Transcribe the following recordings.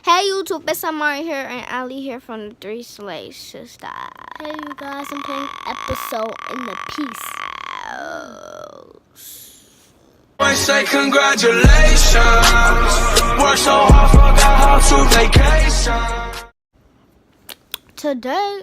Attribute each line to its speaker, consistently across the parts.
Speaker 1: Hey YouTube, it's Amari here and Ali here from the Three Slay Sisters.
Speaker 2: Hey you guys, I'm playing episode in the piece.
Speaker 3: I say congratulations. Work so hard, forgot how to vacation.
Speaker 1: Today,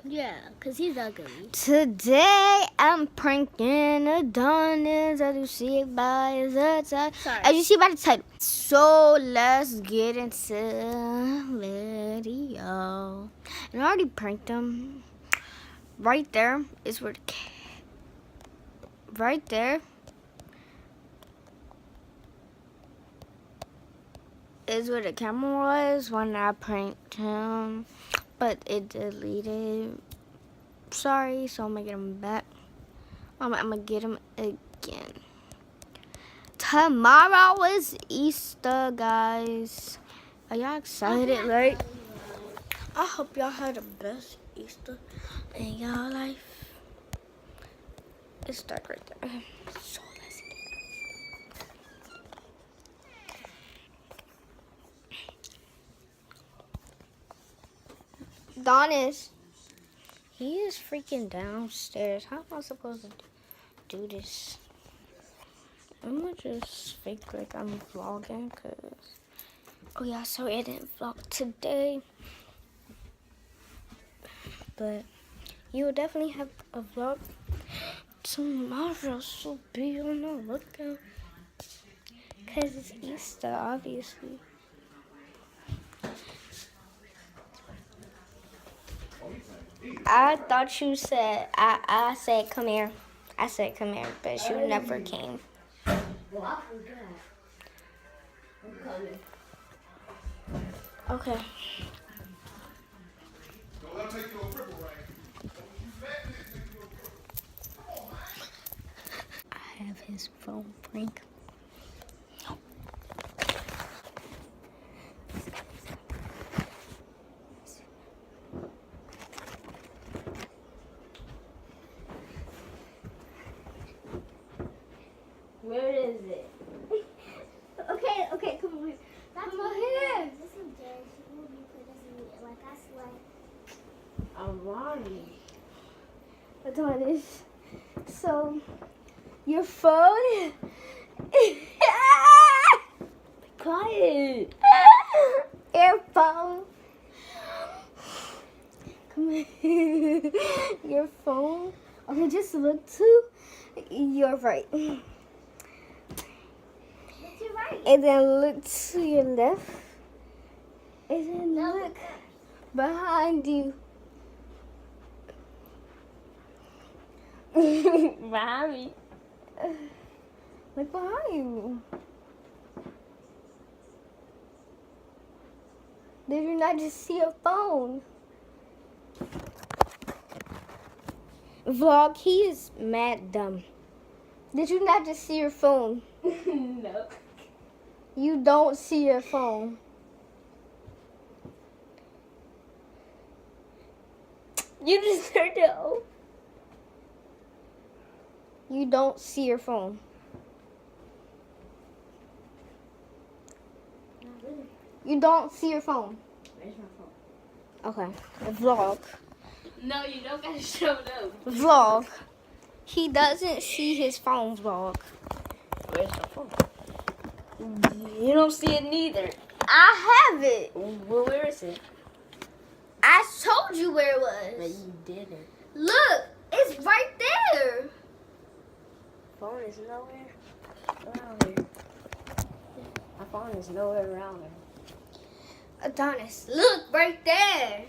Speaker 2: Cause he's ugly.
Speaker 1: Today I'm pranking Adonis as you see by the title. As you see by the title. So let's get into the video. And I already pranked him. Right there is where the right there is where the camera was when I pranked him, but it deleted. Sorry, so I'm gonna get him back. I'm gonna get him again. Tomorrow is Easter, guys. Are y'all excited? Right? I hope y'all had the best Easter in y'all life. It's dark right there. So let's get it. Donis. He is freaking downstairs. How am I supposed to do this? I'm gonna just fake like I'm vlogging, cause oh yeah, sorry I didn't vlog today, but you will definitely have a vlog tomorrow, so be on the lookout, cause it's Easter, obviously. I thought you said, I said come here. I said come here, but you never came.
Speaker 2: Well, I forgot. I'm coming.
Speaker 1: Okay. I have his phone prank.
Speaker 2: Where is it?
Speaker 1: Okay, come on here. Come on here.
Speaker 2: This is Jen. She will be put us in like I swear. Amari.
Speaker 1: What's on this? So, your phone?
Speaker 2: Quiet.
Speaker 1: Your phone? Come here. Your phone? Okay, just look to your right. And then look to your left. And then look behind you.
Speaker 2: Behind me.
Speaker 1: Look behind you. Did you not just see your phone? Vlog, he is mad dumb. Did you not just see your phone?
Speaker 2: No.
Speaker 1: You don't see your phone.
Speaker 2: You just turned it off.
Speaker 1: You don't see your phone. You don't see your phone.
Speaker 2: Where's my phone?
Speaker 1: Okay. Vlog.
Speaker 2: No, you don't gotta show them.
Speaker 1: Vlog. He doesn't see his phone, vlog.
Speaker 2: Where's my phone? You don't see it neither.
Speaker 1: I have it.
Speaker 2: Well, where is it?
Speaker 1: I told you where it
Speaker 2: But
Speaker 1: was.
Speaker 2: you didn't.
Speaker 1: Look, it's right there.
Speaker 2: Phone is nowhere around here. My phone is nowhere around here.
Speaker 1: Adonis, look right there.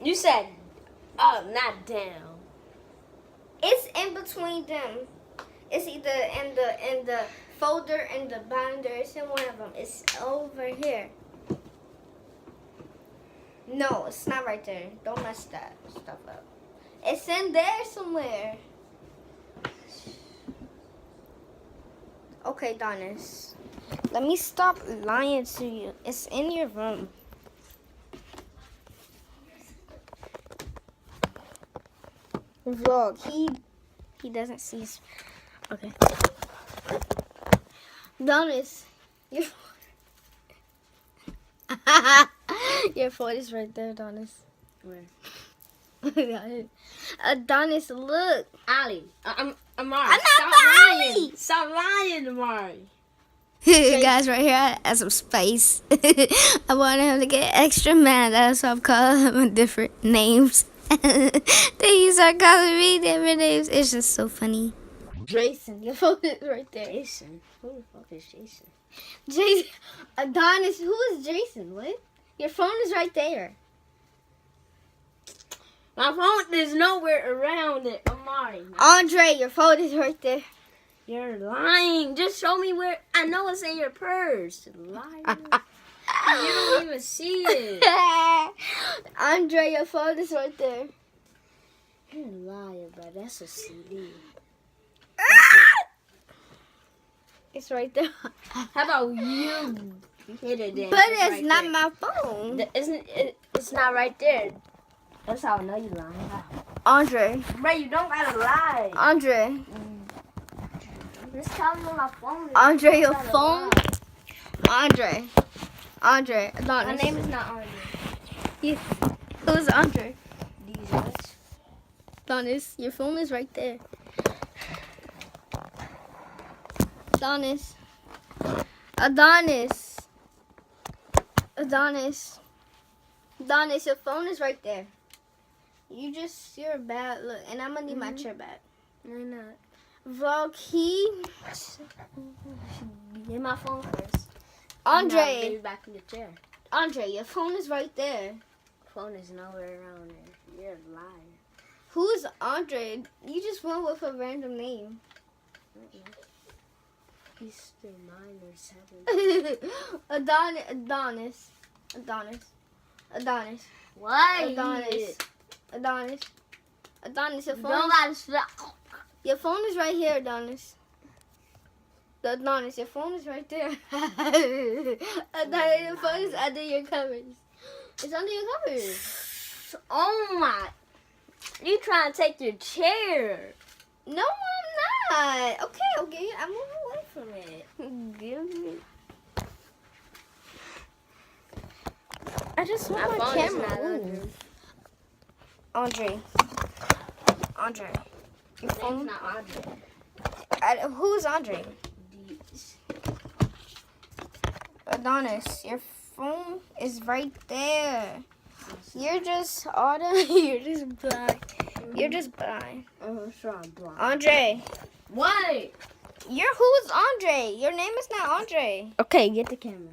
Speaker 2: You said up, not down.
Speaker 1: It's in between them. It's either in the folder and the binder. It's in one of them. It's over here. No, it's not right there. Don't mess that stuff up. It's in there somewhere. Okay, Donis. Let me stop lying to you. It's in your room. Vlog. He doesn't see his... Okay. Donis, you Your phone is right there, Adonis.
Speaker 2: Where?
Speaker 1: Adonis, look.
Speaker 2: Allie. Amari.
Speaker 1: I'm not
Speaker 2: Stop
Speaker 1: lying.
Speaker 2: lying. Stop lying, Amari.
Speaker 1: Guys, right here I have some spice. I wanted him to get extra mad. That's why I'm calling him different names. They start calling me different names. It's just so funny. Jason, your phone is right there.
Speaker 2: Jason. Who the fuck is Jason?
Speaker 1: Jason, Adonis, who is Jason? What? Your phone is right there.
Speaker 2: My phone is nowhere around it, Amari.
Speaker 1: Andre, your phone is right there.
Speaker 2: You're lying. Just show me where. I know it's in your purse. Liar. You don't even see it.
Speaker 1: Andre, your phone is right there.
Speaker 2: You're a liar, bro. That's a CD.
Speaker 1: It's right there.
Speaker 2: How about you hit it then?
Speaker 1: But it's
Speaker 2: right
Speaker 1: not
Speaker 2: there.
Speaker 1: my phone.
Speaker 2: Isn't it? It's not right there. That's how I know you lying.
Speaker 1: Andre.
Speaker 2: Bro, you don't gotta lie.
Speaker 1: Andre.
Speaker 2: Just tell me where my phone is.
Speaker 1: Andre,
Speaker 2: You
Speaker 1: your
Speaker 2: gotta
Speaker 1: phone?
Speaker 2: lie.
Speaker 1: Andre. Adonis.
Speaker 2: My name is not Andre.
Speaker 1: Who's Andre?
Speaker 2: Jesus.
Speaker 1: Adonis, your phone is right there. Adonis. Adonis. Adonis. Adonis, your phone is right there. You're a bad look. And I'm gonna need my chair back.
Speaker 2: Why not?
Speaker 1: Vlog,
Speaker 2: Get my phone first. Now give
Speaker 1: Andre.
Speaker 2: it back in the chair.
Speaker 1: Andre, your phone is right there.
Speaker 2: Phone is nowhere around there. You're a liar.
Speaker 1: Who's Andre? You just went with a random name.
Speaker 2: He's still 9 or 7.
Speaker 1: Adonis.
Speaker 2: Why?
Speaker 1: Adonis, your
Speaker 2: You
Speaker 1: phone.
Speaker 2: don't gotta stop.
Speaker 1: Your phone is right here, Adonis. Adonis, your phone is right there. Adonis, your phone is under your covers. It's under your covers.
Speaker 2: Oh my. You trying to take your chair.
Speaker 1: No, I'm not. Okay. I'm moving away from it.
Speaker 2: Give me.
Speaker 1: I just want my
Speaker 2: phone is
Speaker 1: camera.
Speaker 2: not
Speaker 1: Ooh. Andre. Your
Speaker 2: Name's
Speaker 1: phone?
Speaker 2: not Andre.
Speaker 1: Who's Andre?
Speaker 2: These.
Speaker 1: Adonis, your phone is right there. You're just blind. You're just blind.
Speaker 2: Sure, I'm blind.
Speaker 1: Andre.
Speaker 2: What?
Speaker 1: Who's Andre? Your name is not Andre.
Speaker 2: Okay, get the camera.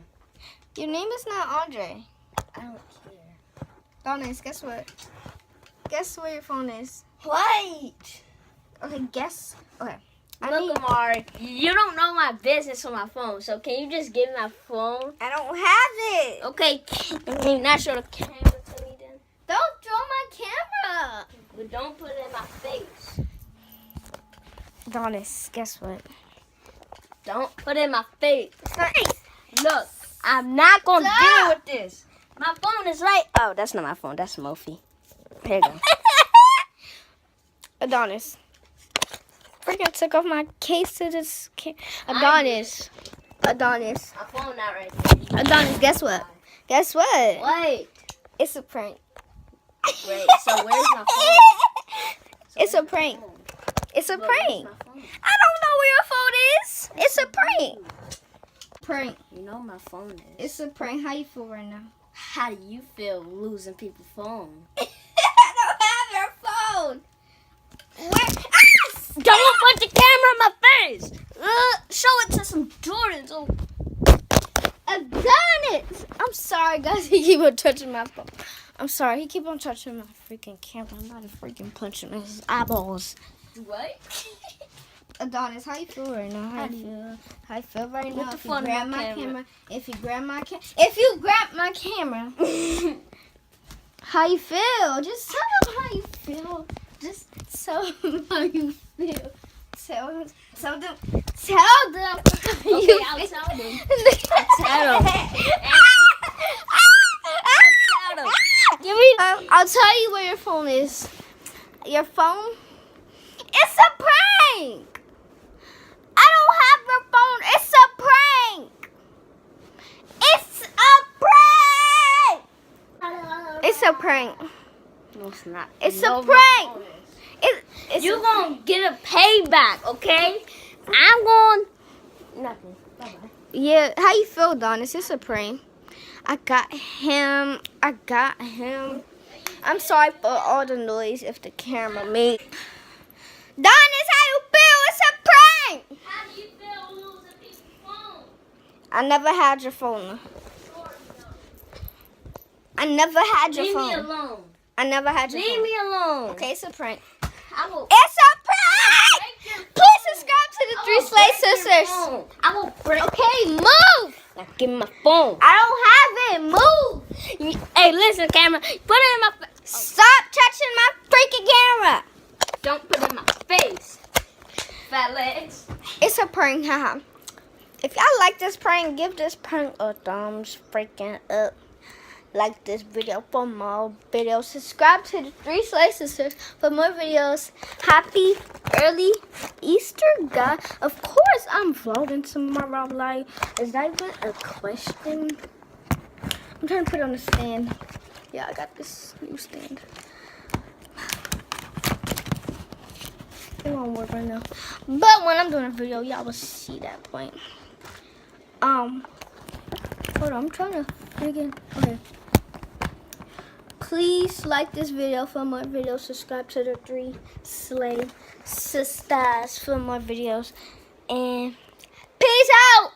Speaker 1: Your name is not Andre.
Speaker 2: I don't care.
Speaker 1: Adonis, guess what? Guess where your phone is.
Speaker 2: Wait.
Speaker 1: Okay, guess. Okay.
Speaker 2: Look, Amari, you don't know my business on my phone, so can you just give me my phone?
Speaker 1: I don't have it.
Speaker 2: Okay, can you not show the camera to me then?
Speaker 1: Don't draw my camera.
Speaker 2: But don't put it in my face.
Speaker 1: Adonis, guess what?
Speaker 2: Don't put it in my face.
Speaker 1: Nice.
Speaker 2: Look, I'm not going to
Speaker 1: Stop.
Speaker 2: deal with this. My phone is right. Oh, that's not my phone. That's Mophie. Here you go.
Speaker 1: Adonis. Freaking took off my case to this Adonis.
Speaker 2: My phone not right there.
Speaker 1: Adonis, guess what? Guess what?
Speaker 2: Wait.
Speaker 1: It's a prank.
Speaker 2: Wait, so where's my phone?
Speaker 1: It's a prank. It's a
Speaker 2: But where's
Speaker 1: prank.
Speaker 2: my phone?
Speaker 1: I don't know where your phone is. It's a prank. Prank.
Speaker 2: You know my phone is.
Speaker 1: It's a prank. How you feel right now?
Speaker 2: How do you feel losing people's phone?
Speaker 1: I don't have your phone. Where?
Speaker 2: Don't put the camera in my face. Show it to some Jordans. Oh.
Speaker 1: Adonis. I'm sorry, guys. He keep on touching my phone. I'm sorry. He keep on touching my freaking camera. I'm about to freaking punch him in his eyeballs.
Speaker 2: What?
Speaker 1: Adonis, how you feel right now? How you feel right now?
Speaker 2: the
Speaker 1: If you
Speaker 2: phone in
Speaker 1: grab
Speaker 2: my
Speaker 1: my
Speaker 2: camera.
Speaker 1: camera, if you grab my camera, how you feel? Just tell them how you feel. Just tell them how you feel. Tell them.
Speaker 2: Okay, I'll tell them.
Speaker 1: I'll tell you where your phone is. Your phone? It's a prank. I don't have your phone. It's a prank. It's a prank. It's a prank.
Speaker 2: No, it's not.
Speaker 1: It's a prank. It's
Speaker 2: You're going to get a payback, okay? I'm going... Nothing. Bye-bye.
Speaker 1: Yeah, how you feel, Donis? It's a prank. I got him. I'm sorry for all the noise if the camera made. Donis, how you feel? It's a prank.
Speaker 2: How do you feel losing people's phone?
Speaker 1: I never had your phone. I never had your phone.
Speaker 2: Leave me alone.
Speaker 1: I never had your phone.
Speaker 2: Leave me alone.
Speaker 1: Okay, it's a prank.
Speaker 2: I will
Speaker 1: It's a prank! Please subscribe to the Three Slay Sisters.
Speaker 2: I will break.
Speaker 1: Okay, move!
Speaker 2: Now give me my phone.
Speaker 1: I don't have it. Move!
Speaker 2: Hey, listen, camera. Put it in my face.
Speaker 1: Stop touching my freaking camera!
Speaker 2: Don't put it in my face. Fat legs.
Speaker 1: It's a prank, haha. If y'all like this prank, give this prank a thumbs freaking up. Like this video for more videos. Subscribe to the Three Slay Sisters for more videos. Happy early Easter, guys. Of course, I'm vlogging tomorrow. Like, is that even a question? I'm trying to put it on the stand. Yeah, I got this new stand. It won't work right now. But when I'm doing a video, y'all will see that point. Hold on, I'm trying to again. Okay. Please like this video for more videos. Subscribe to the Three Slay Sisters for more videos. And peace out!